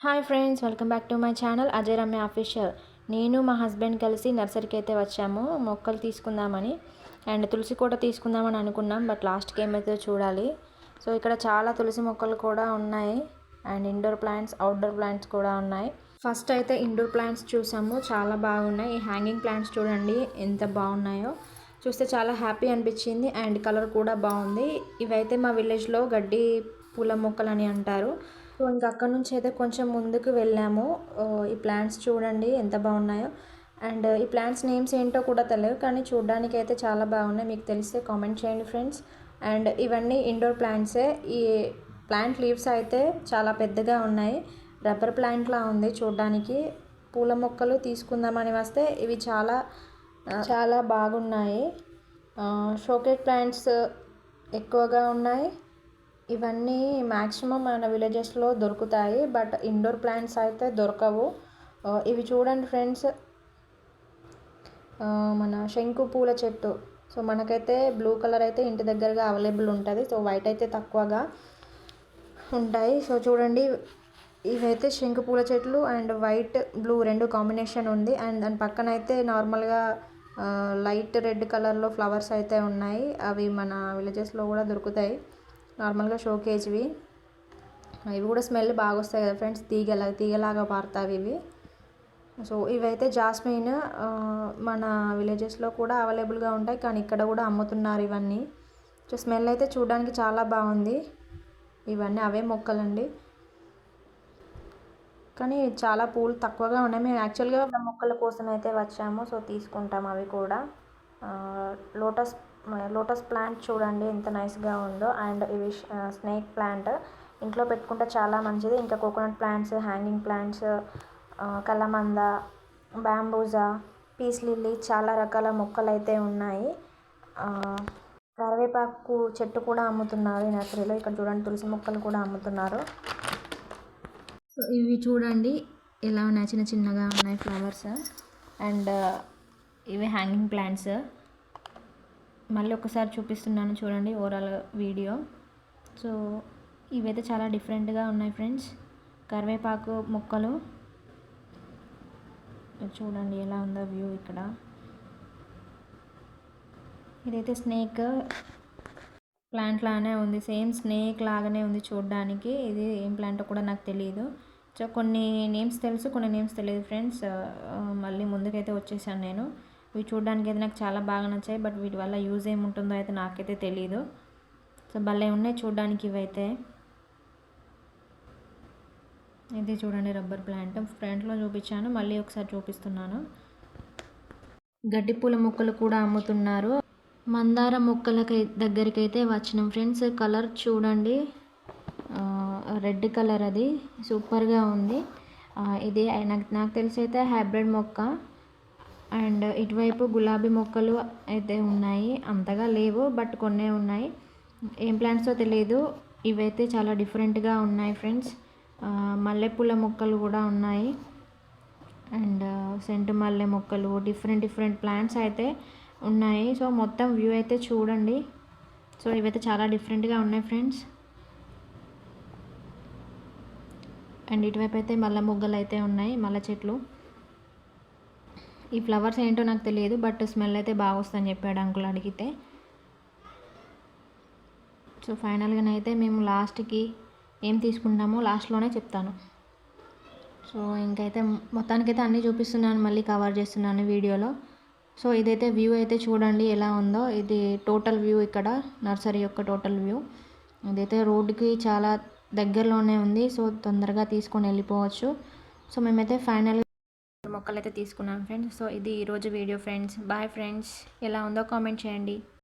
Hi friends, welcome back to my channel Ajay Ramya official. నేను మా husband కలిసి నర్సరీకి అయితే వచ్చాము మొక్కలు తీసుకుందామని. అండ్ తులసి కూడా తీసుకుందామని అనుకున్నాం, బట్ లాస్ట్కి ఏమైతే చూడాలి. సో ఇక్కడ చాలా తులసి మొక్కలు కూడా ఉన్నాయి. And indoor plants, outdoor plants కూడా ఉన్నాయి. ఫస్ట్ అయితే ఇండోర్ ప్లాంట్స్ చూసాము, చాలా బాగున్నాయి. ఈ హ్యాంగింగ్ ప్లాంట్స్ చూడండి ఎంత బాగున్నాయో, చూస్తే చాలా హ్యాపీ అనిపించింది. అండ్ కలర్ కూడా బాగుంది. ఇవైతే మా విలేజ్లో గడ్డి పూల మొక్కలు అని అంటారు. సో ఇంకా అక్కడ నుంచి అయితే కొంచెం ముందుకు వెళ్ళాము. ఈ ప్లాంట్స్ చూడండి ఎంత బాగున్నాయో. అండ్ ఈ ప్లాంట్స్ నేమ్స్ ఏంటో కూడా తెలియదు, కానీ చూడడానికి అయితే చాలా బాగున్నాయి. మీకు తెలిస్తే కామెంట్ చేయండి ఫ్రెండ్స్. అండ్ ఇవన్నీ ఇండోర్ ప్లాంట్సే. ఈ ప్లాంట్ లీవ్స్ అయితే చాలా పెద్దగా ఉన్నాయి, రబ్బర్ ప్లాంట్లా ఉంది చూడడానికి. పూల మొక్కలు తీసుకుందామని వస్తే ఇవి చాలా చాలా బాగున్నాయి. షోకేస్ ప్లాంట్స్ ఎక్కువగా ఉన్నాయి. ఇవన్నీ మ్యాక్సిమం మన విలేజెస్లో దొరుకుతాయి, బట్ ఇండోర్ ప్లాంట్స్ అయితే దొరకవు. ఇవి చూడండి ఫ్రెండ్స్, మన శంకు పూల చెట్టు. సో మనకైతే బ్లూ కలర్ అయితే ఇంటి దగ్గరగా అవైలబుల్ ఉంటుంది. సో వైట్ అయితే తక్కువగా ఉంటాయి. సో చూడండి, ఇవైతే శంకు పూల చెట్లు. అండ్ వైట్ బ్లూ రెండు కాంబినేషన్ ఉంది. అండ్ దాని పక్కన అయితే నార్మల్గా లైట్ రెడ్ కలర్లో ఫ్లవర్స్ అయితే ఉన్నాయి. అవి మన విలేజెస్లో కూడా దొరుకుతాయి, నార్మల్గా షోకేజ్వి. ఇవి కూడా స్మెల్ బాగా వస్తాయి కదా ఫ్రెండ్స్, తీగలాగా పారుతాయి ఇవి. సో ఇవైతే జాస్మిన్, మన విలేజెస్లో కూడా అవైలబుల్గా ఉంటాయి, కానీ ఇక్కడ కూడా అమ్ముతున్నారు ఇవన్నీ. సో స్మెల్ అయితే చూడడానికి చాలా బాగుంది. ఇవన్నీ అవే మొక్కలండి, కానీ చాలా పూలు తక్కువగా ఉన్నాయి. మేము యాక్చువల్గా మొక్కల కోసం అయితే వచ్చాము, సో తీసుకుంటాం అవి కూడా. లోటస్ ప్లాంట్ చూడండి ఎంత నైస్గా ఉందో. అండ్ ఇవి స్నేక్ ప్లాంట్, ఇంట్లో పెట్టుకుంటే చాలా మంచిది. ఇంకా కోకోనట్ ప్లాంట్స్, హ్యాంగింగ్ ప్లాంట్స్, కలమంద, బ్యాంబూజా, పీస్ లిల్లీ, చాలా రకాల మొక్కలు అయితే ఉన్నాయి. కరివేపాకు చెట్టు కూడా అమ్ముతున్నారు ఈ నర్సరీలో. ఇక్కడ చూడండి తులసి మొక్కలు కూడా అమ్ముతున్నారు. ఇవి చూడండి ఎలా ఉన్నాయి, చిన్న చిన్నగా ఉన్నాయి ఫ్లవర్స్. అండ్ ఇవి హ్యాంగింగ్ ప్లాంట్స్. మళ్ళీ ఒకసారి చూపిస్తున్నాను చూడండి ఓవరాల్ వీడియో. సో ఇవైతే చాలా డిఫరెంట్గా ఉన్నాయి ఫ్రెండ్స్. కరివేపాకు మొక్కలు చూడండి ఎలా ఉందో వ్యూ ఇక్కడ. ఇదైతే స్నేక్ ప్లాంట్ లానే ఉంది, సేమ్ స్నేక్ లాగానే ఉంది చూడడానికి. ఇది ఏం ప్లాంట్ కూడా నాకు తెలియదు. సో కొన్ని నేమ్స్ తెలుసు, కొన్ని నేమ్స్ తెలియదు ఫ్రెండ్స్. మళ్ళీ ముందుకైతే వచ్చేసాను నేను. ఇవి చూడడానికి అయితే నాకు చాలా బాగా నచ్చాయి, బట్ వీటి వల్ల యూజ్ ఏముంటుందో అయితే నాకైతే తెలీదు. సో భలే ఉన్నాయి చూడడానికి ఇవైతే. ఇది చూడండి రబ్బర్ ప్లాంట్, ఫ్రంట్లో చూపించాను, మళ్ళీ ఒకసారి చూపిస్తున్నాను. గడ్డి పూల మొక్కలు కూడా అమ్ముతున్నారు. మందార మొక్కలకి దగ్గరికి అయితే వచ్చినాం ఫ్రెండ్స్. కలర్ చూడండి, రెడ్ కలర్, అది సూపర్గా ఉంది. ఇది నాకు తెలిసి అయితే హైబ్రిడ్ మొక్క. అండ్ ఇటువైపు గులాబీ మొక్కలు అయితే ఉన్నాయి, అంతగా లేవు, బట్ కొన్నే ఉన్నాయి. ఏం ప్లాంట్సో తెలియదు. ఇవైతే చాలా డిఫరెంట్గా ఉన్నాయి ఫ్రెండ్స్. మల్లెపూల మొక్కలు కూడా ఉన్నాయి. అండ్ సెంటు మల్లె మొక్కలు, డిఫరెంట్ ప్లాంట్స్ అయితే ఉన్నాయి. సో మొత్తం వ్యూ అయితే చూడండి. సో ఇవైతే చాలా డిఫరెంట్గా ఉన్నాయి ఫ్రెండ్స్. అండ్ ఇటువైపు అయితే మల్లె మొగ్గలు అయితే ఉన్నాయి, మల్లె చెట్లు. ఈ ఫ్లవర్స్ ఏంటో నాకు తెలియదు, బట్ స్మెల్ అయితే బాగా వస్తుందని చెప్పాడు అంకుల్ అడిగితే. సో ఫైనల్గానైతే మేము లాస్ట్కి ఏం తీసుకుంటామో లాస్ట్లోనే చెప్తాను. సో ఇంకైతే మొత్తానికైతే అన్నీ చూపిస్తున్నాను, మళ్ళీ కవర్ చేస్తున్నాను వీడియోలో. సో ఇదైతే వ్యూ అయితే చూడండి ఎలా ఉందో. ఇది టోటల్ వ్యూ, ఇక్కడ నర్సరీ యొక్క టోటల్ వ్యూ. ఇదైతే రోడ్డుకి చాలా దగ్గరలోనే ఉంది, సో తొందరగా తీసుకొని వెళ్ళిపోవచ్చు. సో మేమైతే ఫైనల్ మొక్కలు అయితే తీసుకున్నాం ఫ్రెండ్స్. సో ఇది ఈరోజు వీడియో ఫ్రెండ్స్. బాయ్ ఫ్రెండ్స్, ఎలా ఉందో కామెంట్ చేయండి.